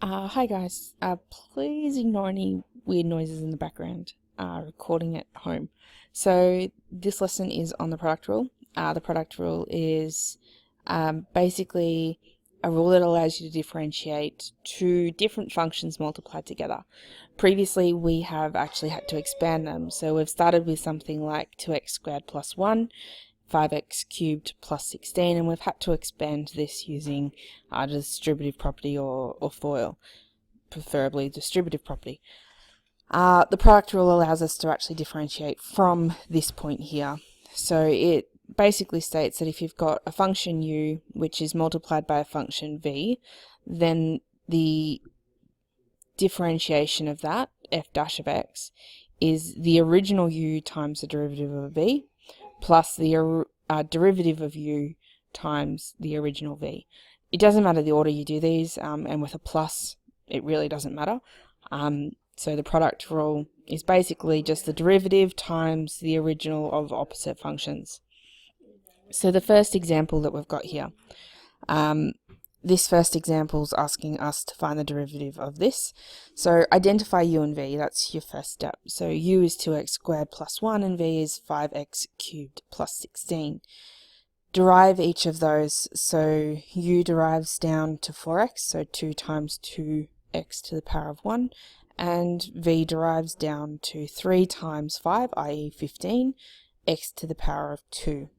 Hi guys, please ignore any weird noises in the background, recording at home. So this lesson is on the product rule. The product rule is basically a rule that allows you to differentiate two different functions multiplied together. Previously we have actually had to expand them, so we've started with something like 2x squared plus 1, 5x cubed plus 16, and we've had to expand this using distributive property or FOIL, preferably distributive property. The product rule allows us to actually differentiate from this point here. So it basically states that if you've got a function u which is multiplied by a function v, then the differentiation of that, f dash of x, is the original u times the derivative of v plus the derivative of u times the original v. It doesn't matter the order you do these, and with a plus it really doesn't matter. So the product rule is basically just the derivative times the original of opposite functions. So the first example that we've got here, this first example is asking us to find the derivative of this. So identify u and v, that's your first step. So u is 2x squared plus 1 and v is 5x cubed plus 16. Derive each of those. So u derives down to 4x, so 2 times 2x to the power of 1, and v derives down to 3 times 5, i.e. 15, x to the power of 2.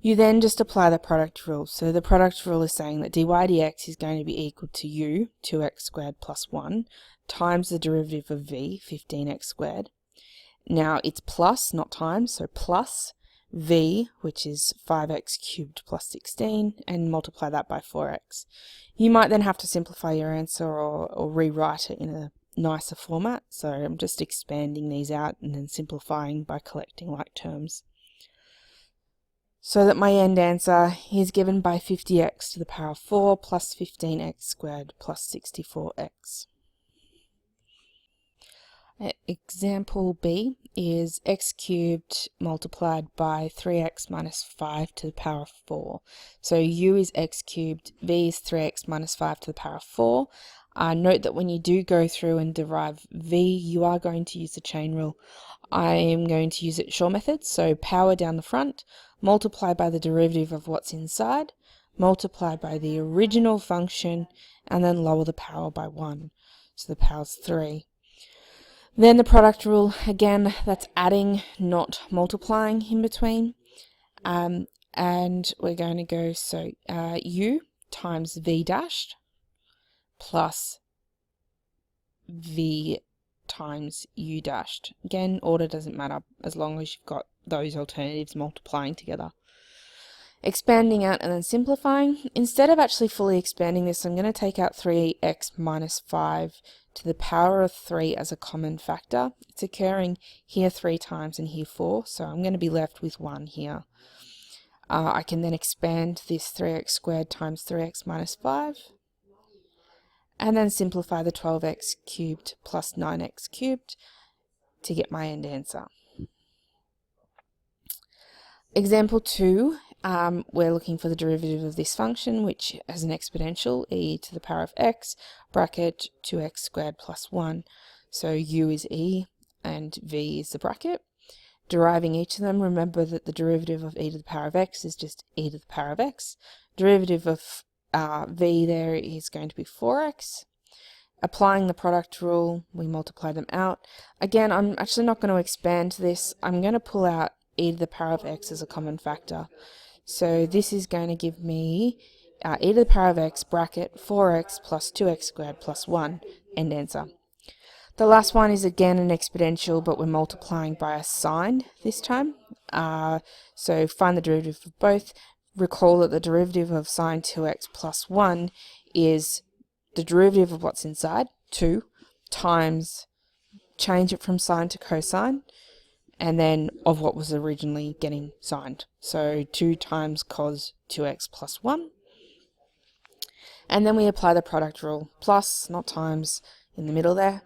You then just apply the product rule. So the product rule is saying that dy dx is going to be equal to u, 2x squared plus 1, times the derivative of v, 15x squared. Now it's plus, not times, so plus v, which is 5x cubed plus 16, and multiply that by 4x. You might then have to simplify your answer or rewrite it in a nicer format. So I'm just expanding these out and then simplifying by collecting like terms, so that my end answer is given by 50x to the power of 4 plus 15x squared plus 64x. Example B is x cubed multiplied by 3x minus 5 to the power of 4. So u is x cubed, v is 3x minus 5 to the power of 4. Note that when you do go through and derive v, you are going to use the chain rule. I am going to use it Shaw method, so power down the front, multiply by the derivative of what's inside, multiply by the original function, and then lower the power by 1. So the power's 3. Then the product rule, again, that's adding, not multiplying in between. And we're going to go, so u times v dashed plus v times u dashed. Again, order doesn't matter as long as you've got those alternatives multiplying together. Expanding out and then simplifying. Instead of actually fully expanding this, I'm going to take out 3x minus 5 to the power of 3 as a common factor. It's occurring here 3 times and here 4, so I'm going to be left with 1 here. I can then expand this 3x squared times 3x minus 5, and then simplify the 12x cubed plus 9x cubed to get my end answer. Example 2, we're looking for the derivative of this function, which has an exponential, e to the power of x, bracket 2x squared plus 1. So u is e and v is the bracket. Deriving each of them, remember that the derivative of e to the power of x is just e to the power of x. Derivative of v there is going to be 4x. Applying the product rule, we multiply them out. Again, I'm actually not going to expand this. I'm going to pull out e to the power of x as a common factor. So this is going to give me e to the power of x bracket 4x plus 2x squared plus 1, end answer. The last one is again an exponential, but we're multiplying by a sign this time. So find the derivative of both. Recall that the derivative of sine 2x plus 1 is the derivative of what's inside, 2, times, change it from sine to cosine, and then of what was originally getting signed. So 2 times cos 2x plus 1. And then we apply the product rule, plus, not times, in the middle there.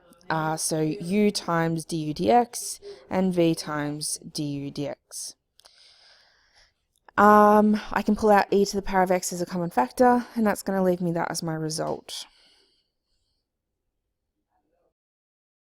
So u times du dx and v times du dx. I can pull out e to the power of x as a common factor, and that's going to leave me that as my result.